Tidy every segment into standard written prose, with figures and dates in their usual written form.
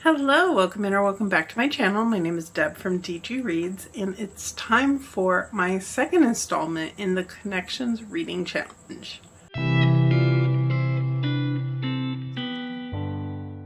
Hello, welcome in or welcome back to my channel. My name is Deb from DG Reads, and it's time for my second installment in the Connections Reading Challenge.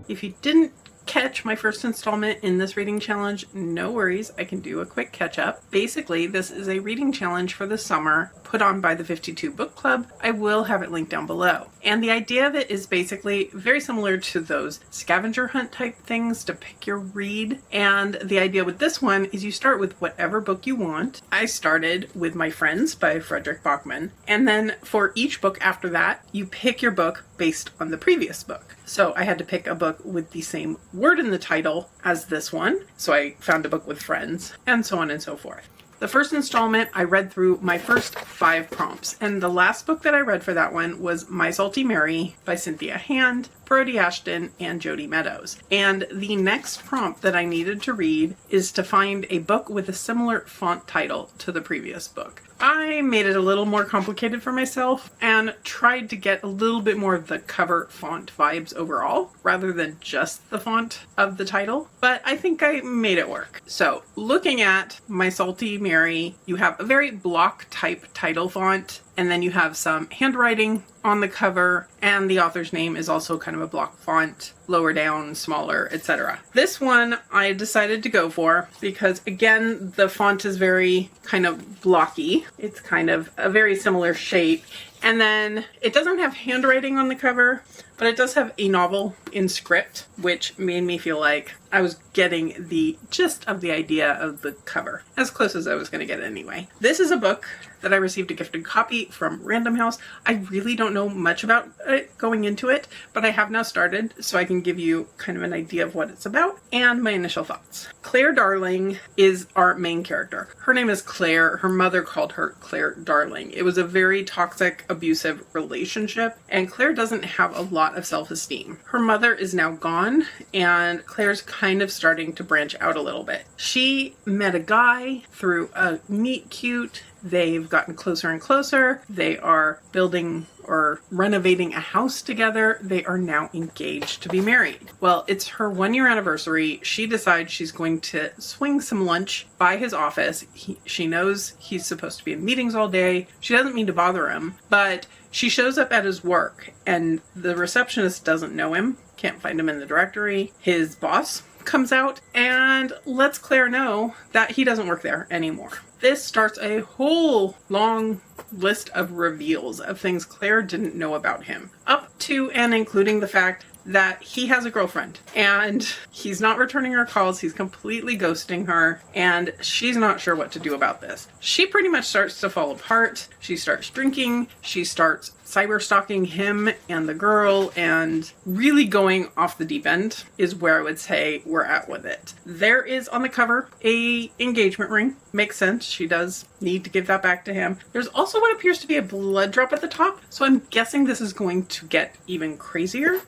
If you didn't catch my first installment in this reading challenge, no worries, I can do a quick catch up. Basically, this is a reading challenge for the summer put on by the 52 Book Club. I will have it linked down below. And the idea of it is basically very similar to those scavenger hunt type things to pick your read. And the idea with this one is you start with whatever book you want. I started with My Friends by Frederick Bachman. And then for each book after that, you pick your book based on the previous book. So I had to pick a book with the same word in the title as this one. So I found a book with Friends, and so on and so forth. The first installment, I read through my first 5 prompts, and the last book that I read for that one was My Salty Mary by Cynthia Hand, Brody Ashton, and Jody Meadows. And the next prompt that I needed to read is to find a book with a similar font title to the previous book. I made it a little more complicated for myself and tried to get a little bit more of the cover font vibes overall, rather than just the font of the title, but I think I made it work. So, looking at My Salty Mary, you have a very block type title font, and then you have some handwriting on the cover, and the author's name is also kind of a block font, lower down, smaller, etc. This one I decided to go for because, again, the font is very kind of blocky. It's kind of a very similar shape. And then it doesn't have handwriting on the cover, but it does have a novel in script, which made me feel like I was getting the gist of the idea of the cover, as close as I was going to get anyway. This is a book that I received a gifted copy from Random House. I really don't know much about it going into it, but I have now started, so I can give you kind of an idea of what it's about and my initial thoughts. Claire Darling is our main character. Her name is Claire. Her mother called her Claire Darling. It was a very toxic, abusive relationship, and Claire doesn't have a lot of self-esteem. Her mother is now gone, and Claire's kind of starting to branch out a little bit. She met a guy through a meet cute. They've gotten closer and closer. They are building or renovating a house together. They are now engaged to be married. Well, it's her 1-year anniversary. She decides she's going to swing some lunch by his office. She knows he's supposed to be in meetings all day. She doesn't mean to bother him, but she shows up at his work, and the receptionist doesn't know him, can't find him in the directory. His boss comes out and lets Claire know that he doesn't work there anymore. This starts a whole long list of reveals of things Claire didn't know about him, up to and including the fact that he has a girlfriend and he's not returning her calls. He's completely ghosting her, and she's not sure what to do about this. She pretty much starts to fall apart. She starts drinking. She starts cyber stalking him and the girl, and really going off the deep end is where I would say we're at with it. There is on the cover a engagement ring. Makes sense. She does need to give that back to him. There's also what appears to be a blood drop at the top, so I'm guessing this is going to get even crazier.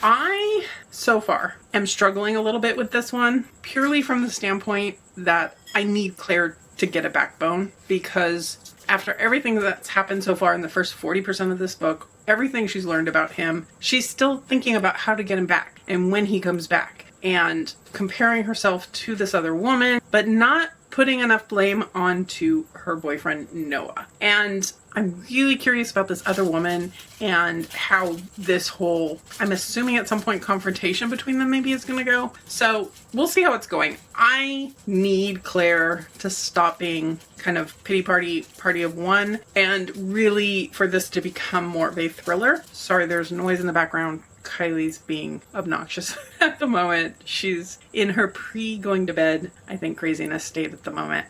I, so far, am struggling a little bit with this one, purely from the standpoint that I need Claire to get a backbone, because after everything that's happened so far in the first 40% of this book, everything she's learned about him, she's still thinking about how to get him back and when he comes back, and comparing herself to this other woman, but not putting enough blame onto her boyfriend, Noah. And I'm really curious about this other woman and how this whole, I'm assuming at some point, confrontation between them maybe is going to go. So we'll see how it's going. I need Claire to stop being kind of pity party of one, and really for this to become more of a thriller. Sorry, there's noise in the background. Kylie's being obnoxious at the moment. She's in her pre-going to bed, I think, craziness state at the moment.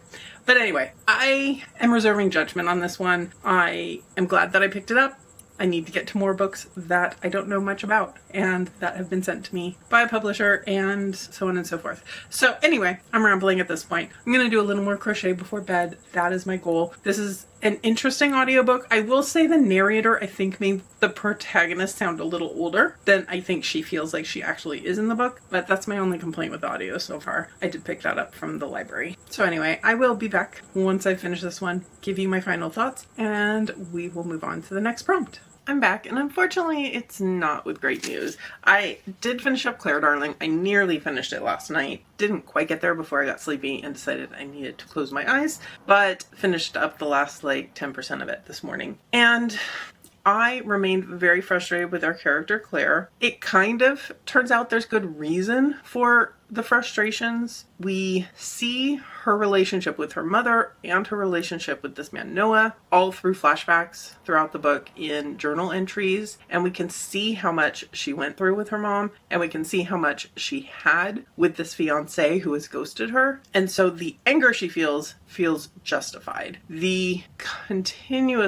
But anyway, I am reserving judgment on this one. I am glad that I picked it up. I need to get to more books that I don't know much about and that have been sent to me by a publisher, and so on and so forth. So anyway, I'm rambling at this point. I'm going to do a little more crochet before bed. That is my goal. This is an interesting audiobook. I will say the narrator, I think, made the protagonist sound a little older than I think she feels like she actually is in the book, but that's my only complaint with the audio so far. I did pick that up from the library. So anyway, I will be back once I finish this one, give you my final thoughts, and we will move on to the next prompt. I'm back, and unfortunately it's not with great news. I did finish up Claire Darling. I nearly finished it last night. Didn't quite get there before I got sleepy and decided I needed to close my eyes, but finished up the last like 10% of it this morning. And I remained very frustrated with our character Claire. It kind of turns out there's good reason for the frustrations. We see her relationship with her mother and her relationship with this man Noah all through flashbacks throughout the book in journal entries, and we can see how much she went through with her mom, and we can see how much she had with this fiance who has ghosted her. And so the anger she feels justified. The continuing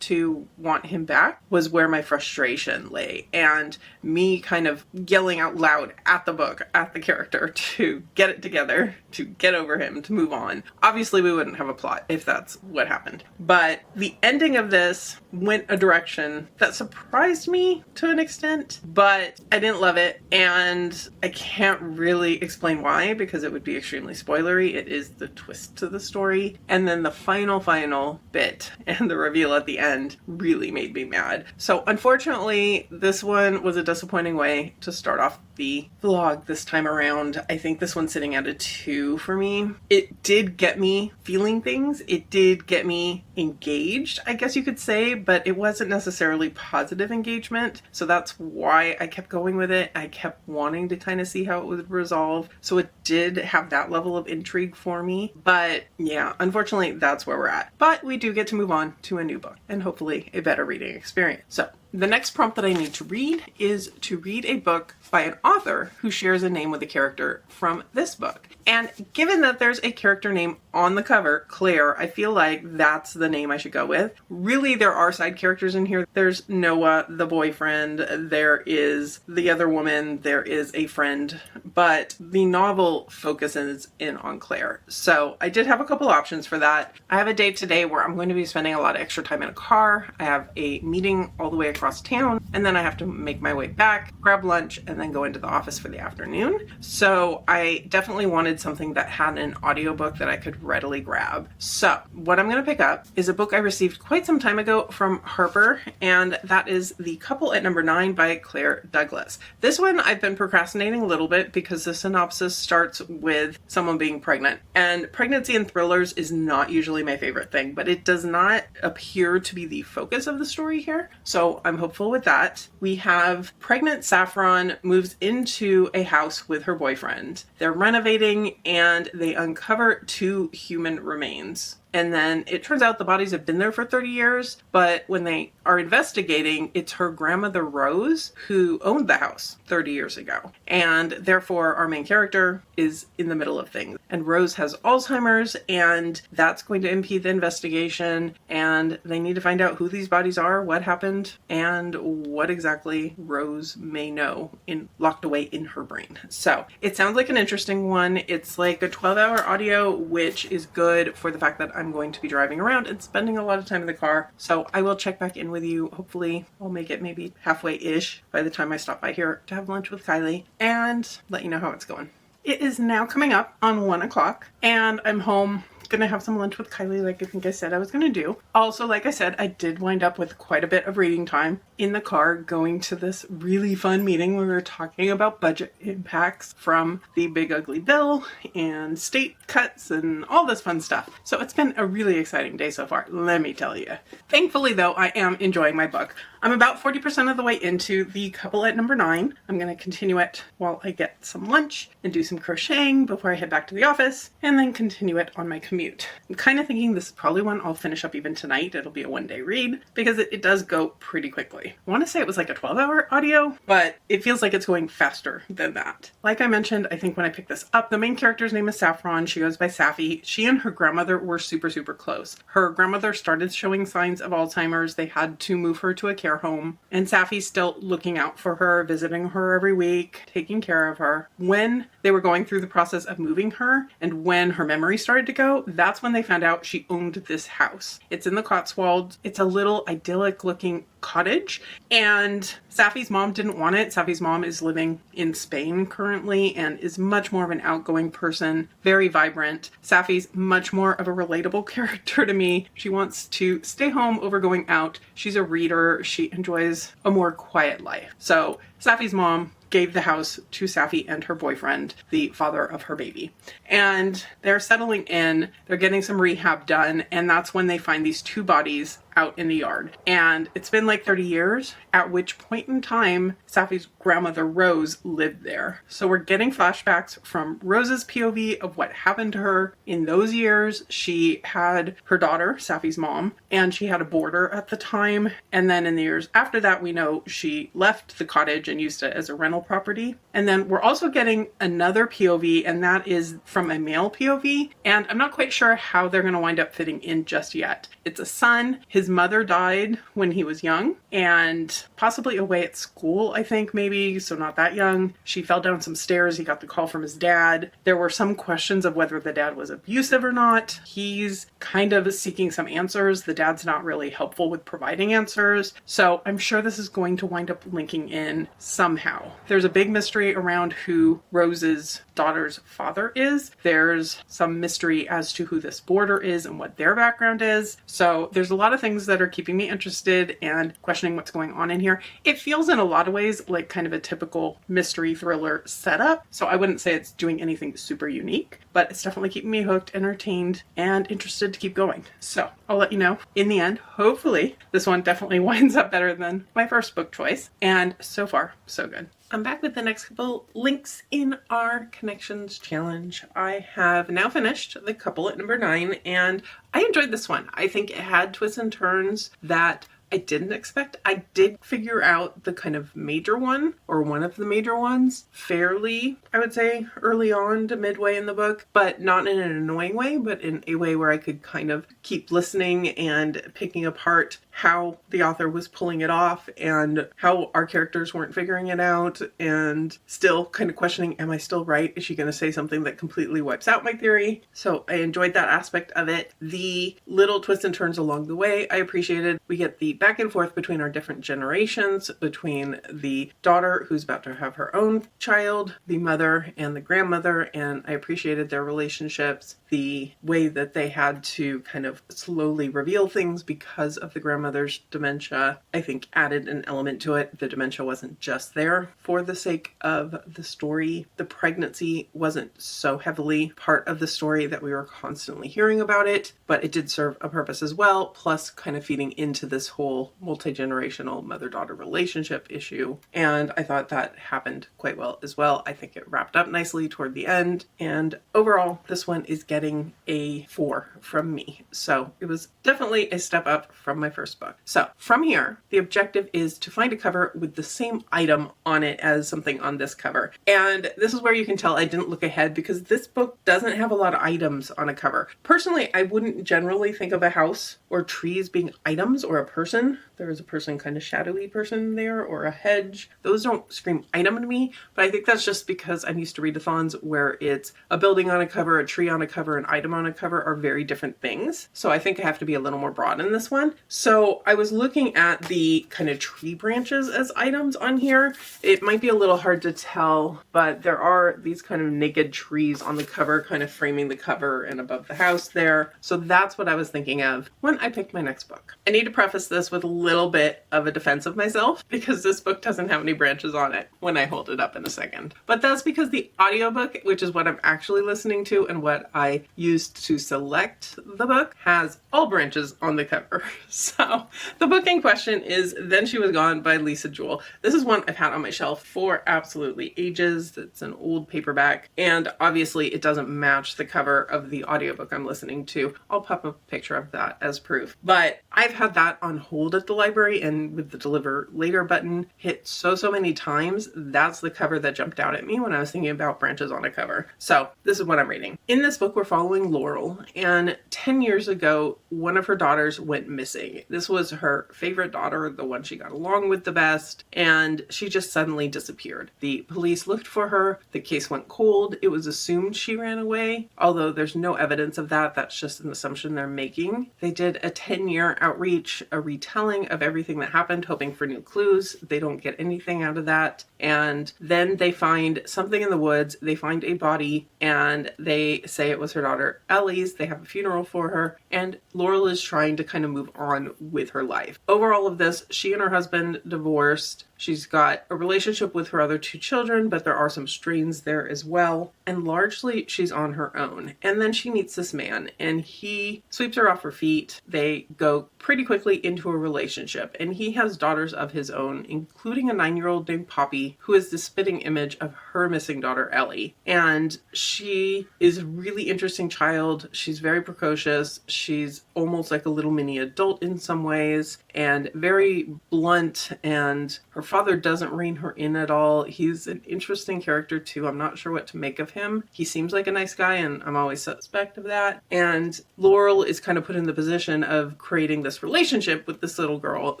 to want him back was where my frustration lay, and me kind of yelling out loud at the book, at the character, to get it together, to get over him, to move on. Obviously we wouldn't have a plot if that's what happened, but the ending of this went a direction that surprised me to an extent, but I didn't love it, and I can't really explain why because it would be extremely spoilery. It is the twist to the story, and then the final bit and the reveal at the end really made me mad. So unfortunately this one was a disappointing way to start off the vlog this time around. I think this one's sitting at a 2 for me. It did get me feeling things. It did get me engaged, I guess you could say, but it wasn't necessarily positive engagement. So that's why I kept going with it. I kept wanting to kind of see how it would resolve. So it did have that level of intrigue for me. But yeah, unfortunately that's where we're at. But we do get to move on to a new book and hopefully a better reading experience. So the next prompt that I need to read is to read a book by an author who shares a name with a character from this book. And given that there's a character name on the cover, Claire, I feel like that's the name I should go with. Really, there are side characters in here. There's Noah, the boyfriend, there is the other woman, there is a friend, but the novel focuses in on Claire. So I did have a couple options for that. I have a day today where I'm going to be spending a lot of extra time in a car. I have a meeting all the way across town, and then I have to make my way back, grab lunch, and then go into the office for the afternoon. So I definitely wanted something that had an audiobook that I could readily grab. So what I'm going to pick up is a book I received quite some time ago from Harper, and that is The Couple at Number 9 by Claire Douglas. This one I've been procrastinating a little bit because the synopsis starts with someone being pregnant, and pregnancy in thrillers is not usually my favorite thing, but it does not appear to be the focus of the story here. So I'm hopeful with that. We have pregnant Saffron moves into a house with her boyfriend. They're renovating and they uncover 2 human remains. And then it turns out the bodies have been there for 30 years, but when they are investigating, it's her grandmother Rose who owned the house 30 years ago. And therefore our main character is in the middle of things. And Rose has Alzheimer's, and that's going to impede the investigation, and they need to find out who these bodies are, what happened, and what exactly Rose may know locked away in her brain. So it sounds like an interesting one. It's like a 12-hour audio, which is good for the fact that I'm going to be driving around and spending a lot of time in the car. So I will check back in with you. Hopefully I'll make it maybe halfway-ish by the time I stop by here to have lunch with Kylie and let you know how it's going. It is now coming up on 1 o'clock and I'm home. Gonna have some lunch with Kylie like I think I said I was gonna do. Also, like I said, I did wind up with quite a bit of reading time in the car going to this really fun meeting where we were talking about budget impacts from the big ugly bill and state cuts and all this fun stuff. So it's been a really exciting day so far, let me tell you. Thankfully though, I am enjoying my book. I'm about 40% of the way into The Couple at Number 9. I'm gonna continue it while I get some lunch and do some crocheting before I head back to the office, and then continue it on my commute. I'm kind of thinking this is probably one I'll finish up even tonight. It'll be a one-day read because it does go pretty quickly. I want to say it was like a 12-hour audio, but it feels like it's going faster than that. Like I mentioned, I think when I picked this up, the main character's name is Saffron. She goes by Safi. She and her grandmother were super close. Her grandmother started showing signs of Alzheimer's. They had to move her to a care home, and Safi's still looking out for her, visiting her every week, taking care of her. When they were going through the process of moving her and when her memory started to go, that's when they found out she owned this house. It's in the Cotswolds. It's a little idyllic looking cottage, and Safi's mom didn't want it. Safi's mom is living in Spain currently and is much more of an outgoing person, very vibrant. Safi's much more of a relatable character to me. She wants to stay home over going out. She's a reader. She enjoys a more quiet life. So Safi's mom gave the house to Safi and her boyfriend, the father of her baby. And they're settling in, they're getting some rehab done, and that's when they find these two bodies out in the yard. And it's been like 30 years, at which point in time Safi's grandmother Rose lived there. So we're getting flashbacks from Rose's POV of what happened to her in those years. She had her daughter, Safi's mom, and she had a boarder at the time. And then in the years after that, we know she left the cottage and used it as a rental property. And then we're also getting another POV, and that is from a male POV. And I'm not quite sure how they're going to wind up fitting in just yet. It's a son. His mother died when he was young and possibly away at school, I think, maybe, so not that young. She fell down some stairs. He got the call from his dad. There were some questions of whether the dad was abusive or not. He's kind of seeking some answers. The dad's not really helpful with providing answers. So I'm sure this is going to wind up linking in somehow. There's a big mystery around who Rose's daughter's father is. There's some mystery as to who this boarder is and what their background is. So there's a lot of things that are keeping me interested and questioning what's going on in here. It feels in a lot of ways like kind of a typical mystery thriller setup. So I wouldn't say it's doing anything super unique, but it's definitely keeping me hooked, entertained, and interested to keep going. So I'll let you know in the end. Hopefully this one definitely winds up better than my first book choice. And so far, so good. I'm back with the next couple links in our Connections Challenge. I have now finished the couple at number 9, and I enjoyed this one. I think it had twists and turns that I didn't expect. I did figure out the kind of major one, or one of the major ones, fairly, I would say, early on to midway in the book, but not in an annoying way, but in a way where I could kind of keep listening and picking apart how the author was pulling it off and how our characters weren't figuring it out, and still kind of questioning, am I still right? Is she going to say something that completely wipes out my theory? So I enjoyed that aspect of it. The little twists and turns along the way I appreciated. We get the back and forth between our different generations, between the daughter who's about to have her own child, the mother and the grandmother, and I appreciated their relationships. The way that they had to kind of slowly reveal things because of the grandmother's dementia, I think added an element to it. The dementia wasn't just there for the sake of the story. The pregnancy wasn't so heavily part of the story that we were constantly hearing about it, but it did serve a purpose as well, plus kind of feeding into this whole multi-generational mother-daughter relationship issue. And I thought that happened quite well as well. I think it wrapped up nicely toward the end. And overall, this one is getting a 4 from me. So it was definitely a step up from my first book. So from here, the objective is to find a cover with the same item on it as something on this cover. And this is where you can tell I didn't look ahead, because this book doesn't have a lot of items on a cover. Personally, I wouldn't generally think of a house or trees being items, or a person. There is a person, kind of shadowy person there, or a hedge. Those don't scream item to me, but I think that's just because I'm used to readathons where it's a building on a cover, a tree on a cover, an item on a cover are very different things. So I think I have to be a little more broad in this one. So I was looking at the kind of tree branches as items on here. It might be a little hard to tell, but there are these kind of naked trees on the cover, kind of framing the cover and above the house there. So that's what I was thinking of when I picked my next book. I need to preface this with a little bit of a defense of myself, because this book doesn't have any branches on it when I hold it up in a second. But that's because the audiobook, which is what I'm actually listening to and what I used to select the book, has all branches on the cover. So the book in question is Then She Was Gone by Lisa Jewell. This is one I've had on my shelf for absolutely ages. It's an old paperback, and obviously it doesn't match the cover of the audiobook I'm listening to. I'll pop a picture of that as proof. But I've had that on hold at the library, and with the deliver later button hit so many times, that's the cover that jumped out at me when I was thinking about branches on a cover. So this is what I'm reading. In this book, we're following Laurel, and 10 years ago, one of her daughters went missing. This was her favorite daughter, the one she got along with the best, and she just suddenly disappeared. The police looked for her. The case went cold. It was assumed she ran away, although there's no evidence of that. That's just an assumption they're making. They did a 10-year outreach, a retelling of everything that happened, hoping for new clues. They don't get anything out of that. And then they find something in the woods. They find a body and they say it was her daughter Ellie's. They have a funeral for her. And Laurel is trying to kind of move on with her life. Over all of this, she and her husband divorced. She's got a relationship with her other 2 children, but there are some strains there as well. And largely she's on her own. And then she meets this man and he sweeps her off her feet. They go pretty quickly into a relationship and he has daughters of his own, including a 9-year-old named Poppy, who is the spitting image of her missing daughter Ellie. And she is a really interesting child. She's very precocious. She's almost like a little mini adult in some ways and very blunt, and her father doesn't rein her in at all. He's an interesting character too. I'm not sure what to make of him. He seems like a nice guy and I'm always suspect of that. And Laurel is kind of put in the position of creating this relationship with this little girl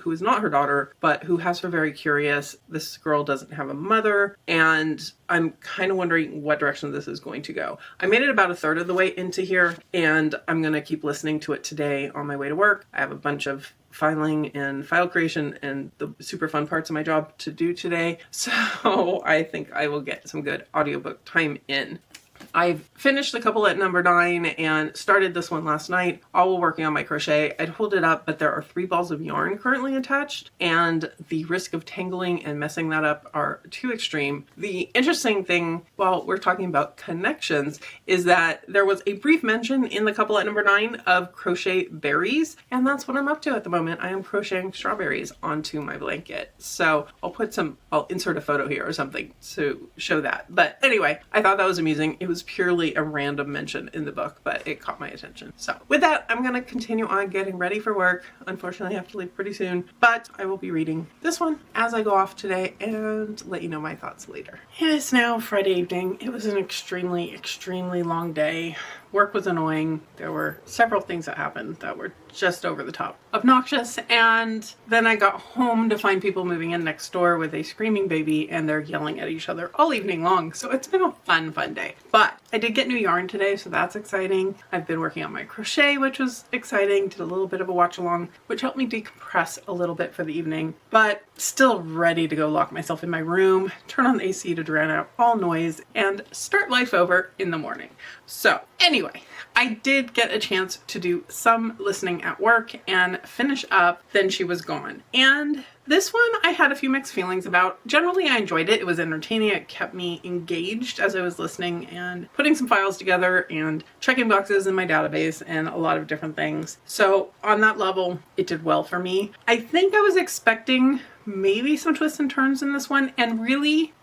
who is not her daughter, but who has her very curious. This girl doesn't have a mother, and I'm kind of wondering what direction this is going to go. I made it about a third of the way into here, and I'm going to keep listening to it today on my way to work. I have a bunch of filing and file creation and the super fun parts of my job to do today, so I think I will get some good audiobook time in. I've finished the couple at number 9 and started this one last night, all while working on my crochet. I'd hold it up, but there are 3 balls of yarn currently attached, and the risk of tangling and messing that up are too extreme. The interesting thing, while we're talking about connections, is that there was a brief mention in the couple at number 9 of crochet berries, and that's what I'm up to at the moment. I am crocheting strawberries onto my blanket. So I'll insert a photo here or something to show that. But anyway, I thought that was amusing. It was purely a random mention in the book, but it caught my attention. So with that, I'm going to continue on getting ready for work. Unfortunately, I have to leave pretty soon, but I will be reading this one as I go off today and let you know my thoughts later. It is now Friday evening. It was an extremely, extremely long day. Work was annoying. There were several things that happened that were just over the top obnoxious, and then I got home to find people moving in next door with a screaming baby and they're yelling at each other all evening long. So it's been a fun day. But I did get new yarn today, so that's exciting. I've been working on my crochet, which was exciting. Did a little bit of a watch along, which helped me decompress a little bit for the evening, but still ready to go lock myself in my room, turn on the AC to drown out all noise, and start life over in the morning. So anyway, I did get a chance to do some listening at work and finish up Then She Was Gone. And this one I had a few mixed feelings about. Generally, I enjoyed it. It was entertaining. It kept me engaged as I was listening and putting some files together and checking boxes in my database and a lot of different things. So on that level, it did well for me. I think I was expecting maybe some twists and turns in this one, and really,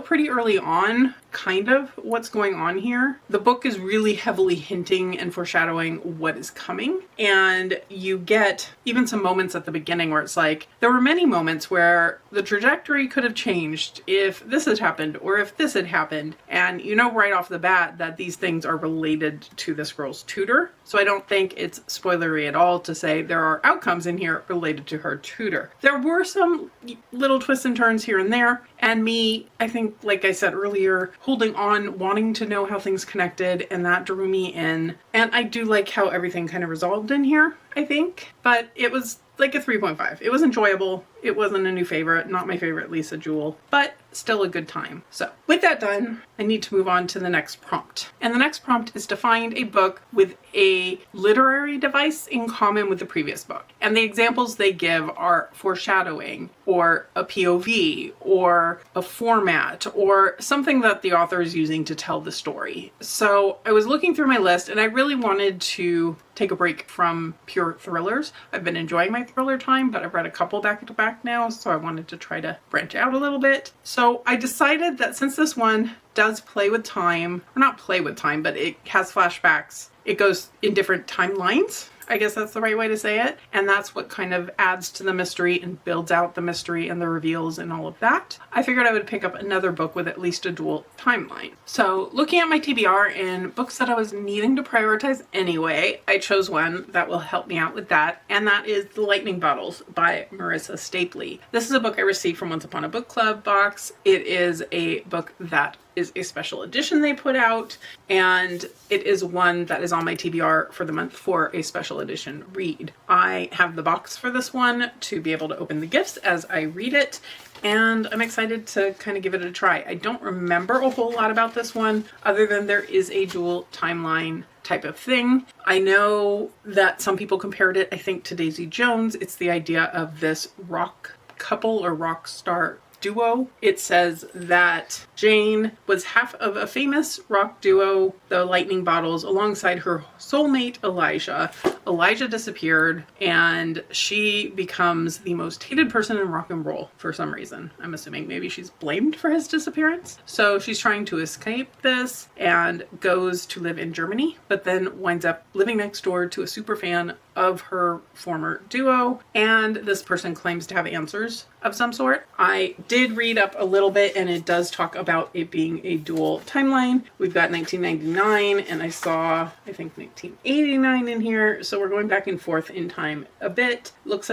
pretty early on kind of what's going on here. The book is really heavily hinting and foreshadowing what is coming, and you get even some moments at the beginning where it's like, there were many moments where the trajectory could have changed if this had happened or if this had happened, and right off the bat that these things are related to this girl's tutor. So I don't think it's spoilery at all to say there are outcomes in here related to her tutor. There were some little twists and turns here and there, and me, I think, like I said earlier, holding on, wanting to know how things connected, and that drew me in. And I do like how everything kind of resolved in here, I think, but it was like a 3.5. It was enjoyable. It wasn't a new favorite, not my favorite Lisa Jewell, but still a good time. So with that done, I need to move on to the next prompt. And the next prompt is to find a book with a literary device in common with the previous book. And the examples they give are foreshadowing, or a POV, or a format, or something that the author is using to tell the story. So I was looking through my list and I really wanted to take a break from pure thrillers. I've been enjoying my thriller time, but I've read a couple back to back now, so I wanted to try to branch out a little bit. So I decided that since this one does play with time, or not play with time, but it has flashbacks, it goes in different timelines. I guess that's the right way to say it. And that's what kind of adds to the mystery and builds out the mystery and the reveals and all of that. I figured I would pick up another book with at least a dual timeline. So looking at my TBR and books that I was needing to prioritize anyway, I chose one that will help me out with that. And that is The Lightning Bottles by Marissa Stapley. This is a book I received from Once Upon a Book Club box. It is a book that is a special edition they put out, and it is one that is on my TBR for the month for a special edition read. I have the box for this one to be able to open the gifts as I read it, and I'm excited to kind of give it a try. I don't remember a whole lot about this one other than there is a dual timeline type of thing. I know that some people compared it, I think, to Daisy Jones. It's the idea of this rock couple or rock star duo. It says that Jane was half of a famous rock duo, the Lightning Bottles, alongside her soulmate Elijah. Elijah disappeared and she becomes the most hated person in rock and roll for some reason. I'm assuming maybe she's blamed for his disappearance. So she's trying to escape this and goes to live in Germany, but then winds up living next door to a super fan of her former duo, and this person claims to have answers of some sort. I did read up a little bit and it does talk about it being a dual timeline. We've got 1999 and I saw, I think, 1989 in here, so we're going back and forth in time a bit. It looks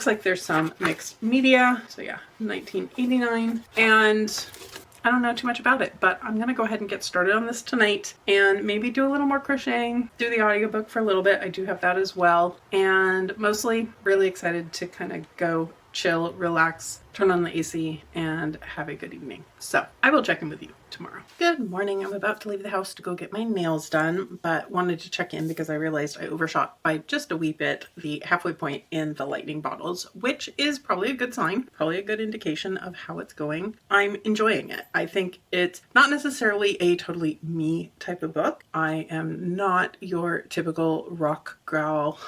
like there's some mixed media. So yeah, 1989, and I don't know too much about it, but I'm gonna go ahead and get started on this tonight and maybe do a little more crocheting, do the audiobook for a little bit. I do have that as well, and mostly really excited to kind of go chill, relax, turn on the AC, and have a good evening. So I will check in with you tomorrow. Good morning. I'm about to leave the house to go get my nails done, but wanted to check in because I realized I overshot by just a wee bit the halfway point in the Lightning Bottles, which is probably a good sign, probably a good indication of how it's going. I'm enjoying it. I think it's not necessarily a totally me type of book. I am not your typical rock growl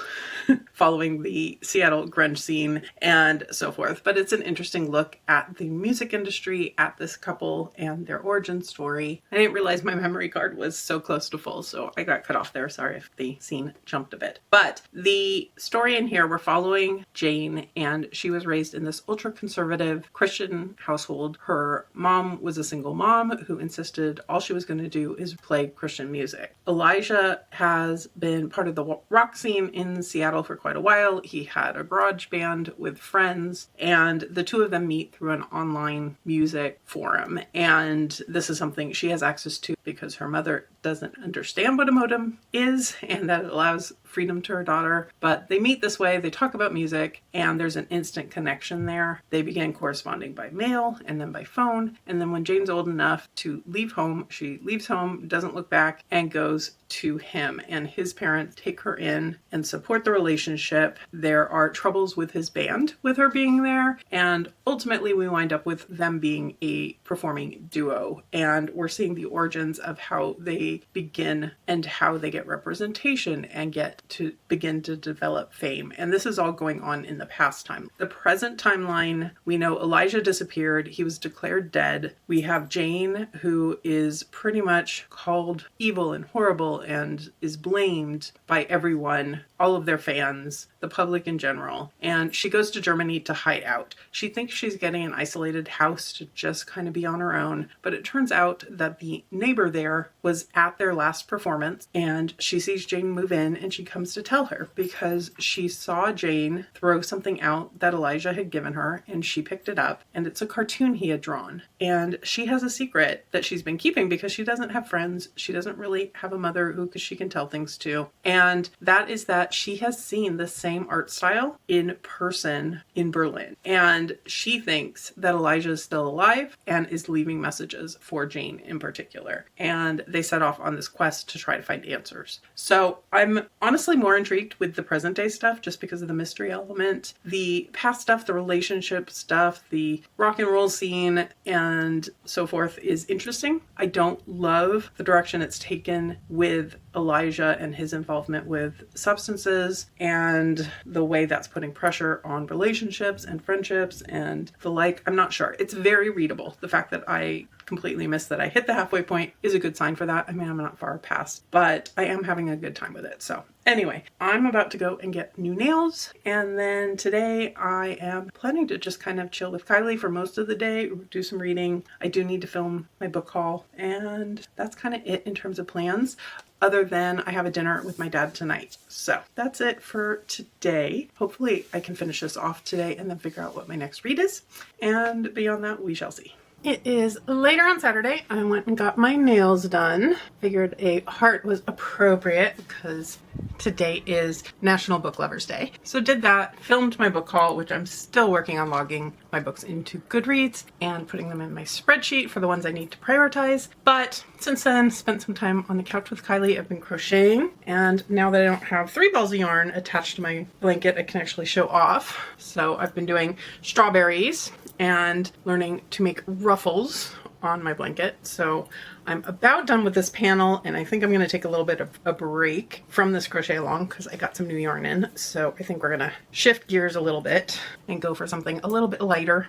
following the Seattle grunge scene and so forth, but it's an interesting look at the music industry, at this couple and their origin story. I didn't realize my memory card was so close to full, so I got cut off there. Sorry if the scene jumped a bit. But the story in here, we're following Jane, and she was raised in this ultra-conservative Christian household. Her mom was a single mom who insisted all she was going to do is play Christian music. Elijah has been part of the rock scene in Seattle for quite a while. He had a garage band with friends, and the two of them meet through an online music forum. And this is something she has access to because her mother doesn't understand what a modem is, and that it allows freedom to her daughter. But they meet this way, they talk about music, and there's an instant connection there. They begin corresponding by mail and then by phone. And then when Jane's old enough to leave home, she leaves home, doesn't look back, and goes to him. And his parents take her in and support the relationship. There are troubles with his band with her being there, and ultimately we wind up with them being a performing duo. And we're seeing the origins of how they begin and how they get representation and get to begin to develop fame. And this is all going on in the past time. The present timeline, we know Elijah disappeared. He was declared dead. We have Jane, who is pretty much called evil and horrible and is blamed by everyone, all of their fans, the public in general. And she goes to Germany to hide out. She thinks she's getting an isolated house to just kind of be on her own. But it turns out that the neighbor there was at their last performance, and she sees Jane move in, and she comes to tell her because she saw Jane throw something out that Elijah had given her, and she picked it up, and it's a cartoon he had drawn. And she has a secret that she's been keeping because she doesn't have friends. She doesn't really have a mother who she can tell things to. And that is that she has seen the same art style in person in Berlin. And she thinks that Elijah is still alive and is leaving messages for Jane in particular. And they set off on this quest to try to find answers. So I'm honestly more intrigued with the present day stuff just because of the mystery element. The past stuff, the relationship stuff, the rock and roll scene and so forth is interesting. I don't love the direction it's taken with Elijah and his involvement with substances and the way that's putting pressure on relationships and friendships and the like. I'm not sure. It's very readable. The fact that I completely missed that I hit the halfway point is a good sign for that. I mean, I'm not far past, but I am having a good time with it. So anyway, I'm about to go and get new nails. And then today I am planning to just kind of chill with Kylie for most of the day, do some reading. I do need to film my book haul, and that's kind of it in terms of plans. Other than I have a dinner with my dad tonight. So that's it for today. Hopefully I can finish this off today and then figure out what my next read is. And beyond that, we shall see. It is later on Saturday. I went and got my nails done. Figured a heart was appropriate because today is National Book Lovers Day. So did that, filmed my book haul, which I'm still working on logging my books into Goodreads and putting them in my spreadsheet for the ones I need to prioritize. But since then, spent some time on the couch with Kylie. I've been crocheting, and now that I don't have 3 balls of yarn attached to my blanket, I can actually show off. So I've been doing strawberries and learning to make ruffles on my blanket. So I'm about done with this panel, and I think I'm going to take a little bit of a break from this crochet along because I got some new yarn in. So I think we're going to shift gears a little bit and go for something a little bit lighter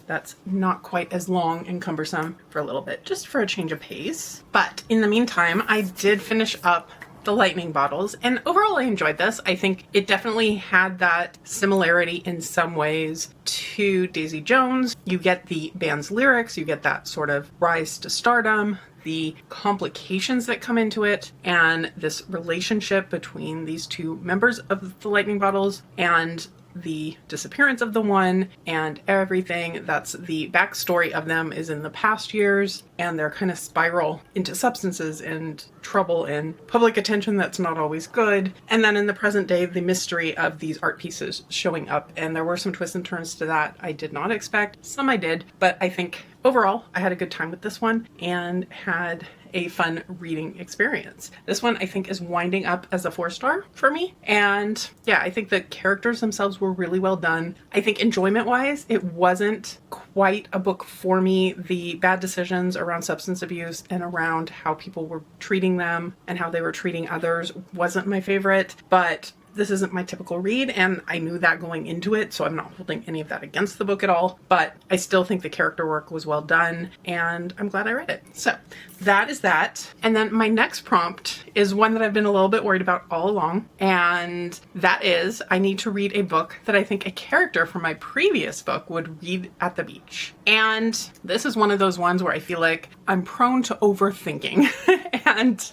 that's not quite as long and cumbersome for a little bit, just for a change of pace. But in the meantime, I did finish up the lightning bottles, and overall I enjoyed this. I think it definitely had that similarity in some ways to Daisy Jones. You get the band's lyrics, you get that sort of rise to stardom, the complications that come into it, and this relationship between these 2 members of the lightning bottles, and the disappearance of the one, and everything that's the backstory of them is in the past years, and their kind of spiral into substances and trouble and public attention that's not always good. And then in the present day, the mystery of these art pieces showing up, and there were some twists and turns to that I did not expect. Some I did, but I think overall I had a good time with this one and had a fun reading experience. This one I think is winding up as a 4-star for me. And yeah, I think the characters themselves were really well done. I think enjoyment wise, it wasn't quite a book for me. The bad decisions around substance abuse and around how people were treating them and how they were treating others wasn't my favorite, but this isn't my typical read, and I knew that going into it, so I'm not holding any of that against the book at all, but I still think the character work was well done, and I'm glad I read it. So that is that. And then my next prompt is one that I've been a little bit worried about all along, and that is I need to read a book that I think a character from my previous book would read at the beach. And this is one of those ones where I feel like I'm prone to overthinking. And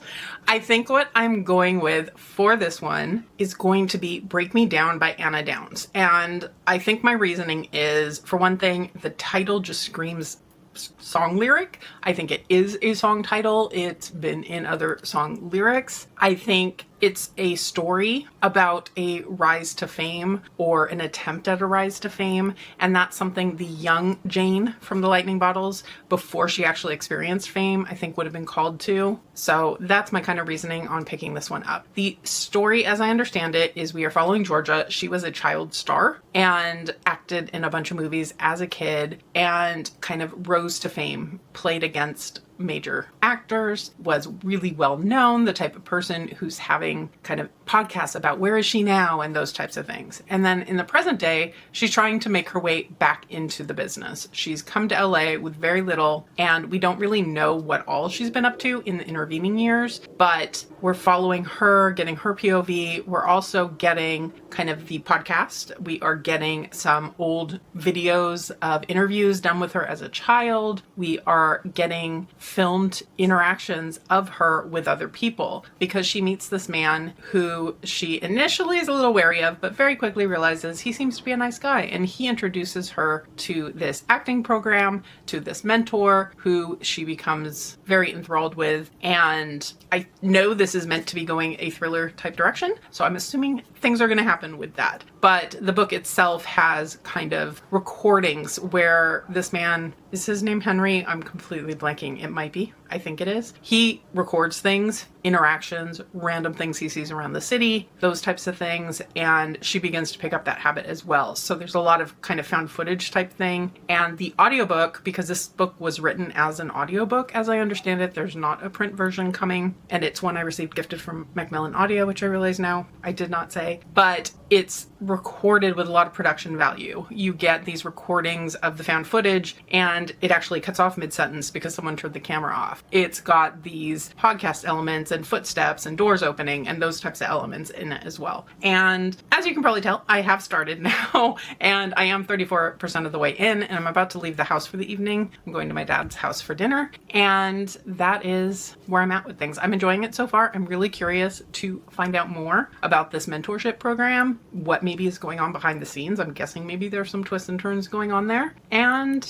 I think what I'm going with for this one is going to be Break Me Down by Anna Downs. And I think my reasoning is, for one thing, the title just screams song lyric. I think it is a song title. It's been in other song lyrics. I think it's a story about a rise to fame, or an attempt at a rise to fame, and that's something the young Jane from the Lightning Bottles, before she actually experienced fame, I think would have been called to. So that's my kind of reasoning on picking this one up. The story, as I understand it, is we are following Georgia. She was a child star and acted in a bunch of movies as a kid and kind of rose to fame, played against major actors, was really well known, the type of person who's having kind of podcasts about where is she now and those types of things. And then in the present day, she's trying to make her way back into the business. She's come to LA with very little, and we don't really know what all she's been up to in the intervening years, but we're following her, getting her POV. We're also getting kind of the podcast. We are getting some old videos of interviews done with her as a child. We are getting filmed interactions of her with other people, because she meets this man who she initially is a little wary of, but very quickly realizes he seems to be a nice guy. And he introduces her to this acting program, to this mentor who she becomes very enthralled with. And I know this is meant to be going a thriller type direction, so I'm assuming things are going to happen with that. But the book itself has kind of recordings where this man, is his name Henry? I'm completely blanking. It might be. I think it is. He records things, interactions, random things he sees around the city, those types of things, and she begins to pick up that habit as well. So there's a lot of kind of found footage type thing. And the audiobook, because this book was written as an audiobook, as I understand it, there's not a print version coming, and it's one I received gifted from Macmillan Audio, which I realize now I did not say, but it's recorded with a lot of production value. You get these recordings of the found footage, and it actually cuts off mid-sentence because someone turned the camera off. It's got these podcast elements and footsteps and doors opening and those types of elements in it as well. And as you can probably tell, I have started now, and I am 34% of the way in, and I'm about to leave the house for the evening. I'm going to my dad's house for dinner, and that is where I'm at with things. I'm enjoying it so far. I'm really curious to find out more about this mentorship program, what maybe is going on behind the scenes. I'm guessing maybe there's some twists and turns going on there. And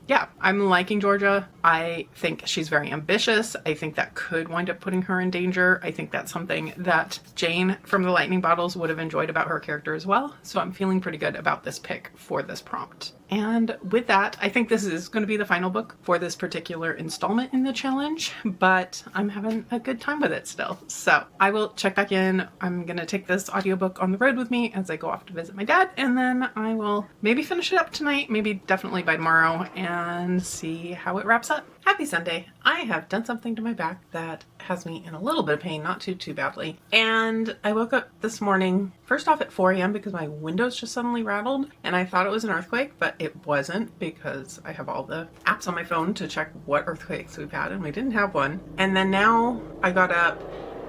yeah, I'm liking Georgia. I think she's very ambitious. I think that could wind up putting her in danger. I think that's something that Jane from the Lightning Bottles would have enjoyed about her character as well. So I'm feeling pretty good about this pick for this prompt. And with that, I think this is going to be the final book for this particular installment in the challenge, but I'm having a good time with it still. So I will check back in. I'm going to take this audiobook on the road with me as I go off to visit my dad, and then I will maybe finish it up tonight, maybe definitely by tomorrow, and see how it wraps up. Happy Sunday. I have done something to my back that has me in a little bit of pain, not too badly. And I woke up this morning, first off at 4 a.m. because my windows just suddenly rattled, and I thought it was an earthquake, but it wasn't because I have all the apps on my phone to check what earthquakes we've had, and we didn't have one. And then now I got up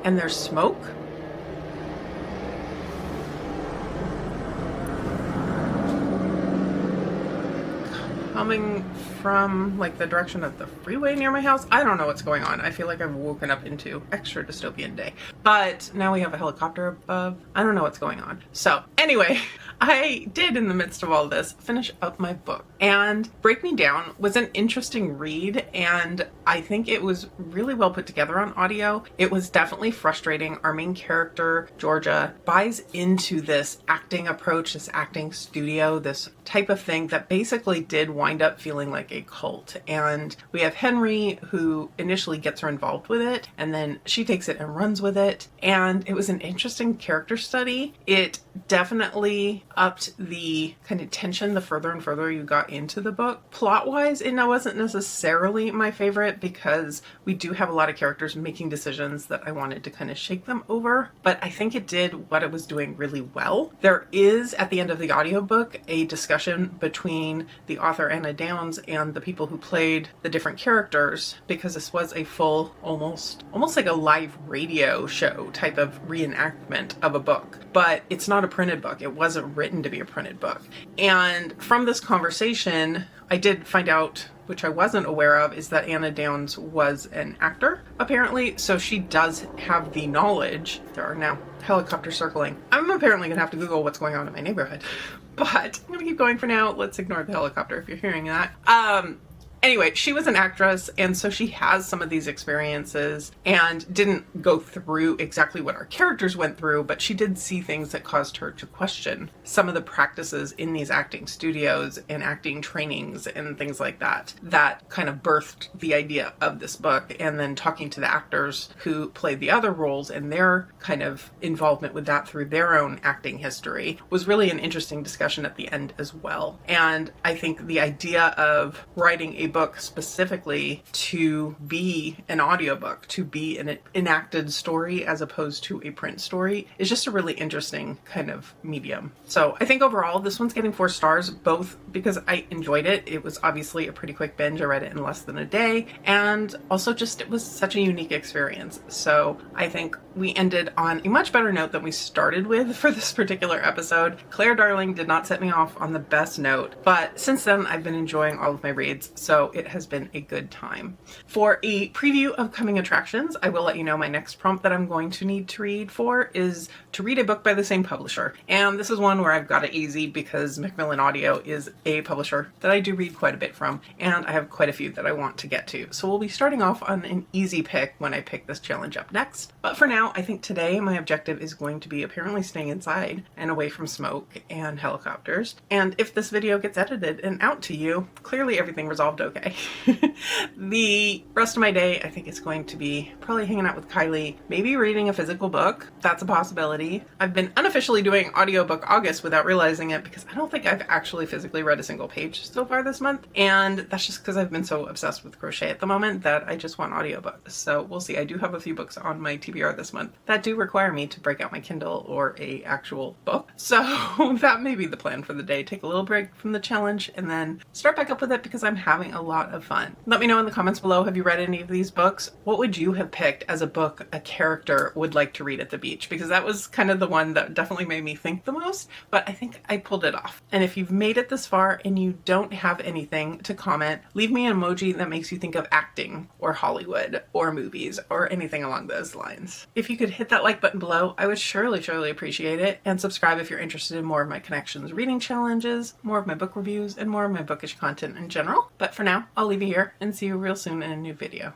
and there's smoke. Coming from like the direction of the freeway near my house. I don't know what's going on. I feel like I've woken up into extra dystopian day. But now we have a helicopter above. I don't know what's going on. So anyway, I did in the midst of all this finish up my book. And Break Me Down was an interesting read, and I think it was really well put together on audio. It was definitely frustrating. Our main character, Georgia, buys into this acting approach, this acting studio, this type of thing that basically did wind up feeling like a cult. And we have Henry, who initially gets her involved with it, and then she takes it and runs with it. And it was an interesting character study. It definitely upped the kind of tension the further and further you got into the book. Plot-wise, it wasn't necessarily my favorite because we do have a lot of characters making decisions that I wanted to kind of shake them over, but I think it did what it was doing really well. There is, at the end of the audiobook, a discussion between the author Anna Downs and the people who played the different characters, because this was a full, almost like a live radio show type of reenactment of a book. But it's not a printed book. It wasn't written to be a printed book. And from this conversation, I did find out, which I wasn't aware of, is that Anna Downs was an actor, apparently. So she does have the knowledge. There are now helicopters circling. I'm apparently going to have to Google what's going on in my neighborhood. But I'm going to keep going for now. Let's ignore the helicopter if you're hearing that. Anyway, she was an actress, and so she has some of these experiences and didn't go through exactly what our characters went through, but she did see things that caused her to question some of the practices in these acting studios and acting trainings and things like that, that kind of birthed the idea of this book. And then talking to the actors who played the other roles and their kind of involvement with that through their own acting history was really an interesting discussion at the end as well. And I think the idea of writing a book specifically to be an audiobook, to be an enacted story as opposed to a print story, is just a really interesting kind of medium. So I think overall this one's getting 4 stars, both because I enjoyed it. It was obviously a pretty quick binge. I read it in less than a day, and also just it was such a unique experience. So I think we ended on a much better note than we started with for this particular episode. Claire Darling did not set me off on the best note, but since then I've been enjoying all of my reads, so it has been a good time. For a preview of coming attractions, I will let you know my next prompt that I'm going to need to read for is to read a book by the same publisher. And this is one where I've got it easy because Macmillan Audio is a publisher that I do read quite a bit from, and I have quite a few that I want to get to. So we'll be starting off on an easy pick when I pick this challenge up next. But for now, I think today my objective is going to be apparently staying inside and away from smoke and helicopters. And if this video gets edited and out to you, clearly everything resolved okay. The rest of my day, I think it's going to be probably hanging out with Kylie, maybe reading a physical book. That's a possibility. I've been unofficially doing audiobook August without realizing it because I don't think I've actually physically read a single page so far this month. And that's just because I've been so obsessed with crochet at the moment that I just want audiobooks. So we'll see. I do have a few books on my TBR this month that do require me to break out my Kindle or a actual book. So that may be the plan for the day. Take a little break from the challenge and then start back up with it because I'm having a lot of fun. Let me know in the comments below, have you read any of these books? What would you have picked as a book a character would like to read at the beach? Because that was kind of the one that definitely made me think the most, but I think I pulled it off. And if you've made it this far and you don't have anything to comment, leave me an emoji that makes you think of acting or Hollywood or movies or anything along those lines. If you could hit that like button below, I would surely appreciate it. And subscribe if you're interested in more of my Connections reading challenges, more of my book reviews, and more of my bookish content in general. But for now, now, I'll leave you here and see you real soon in a new video.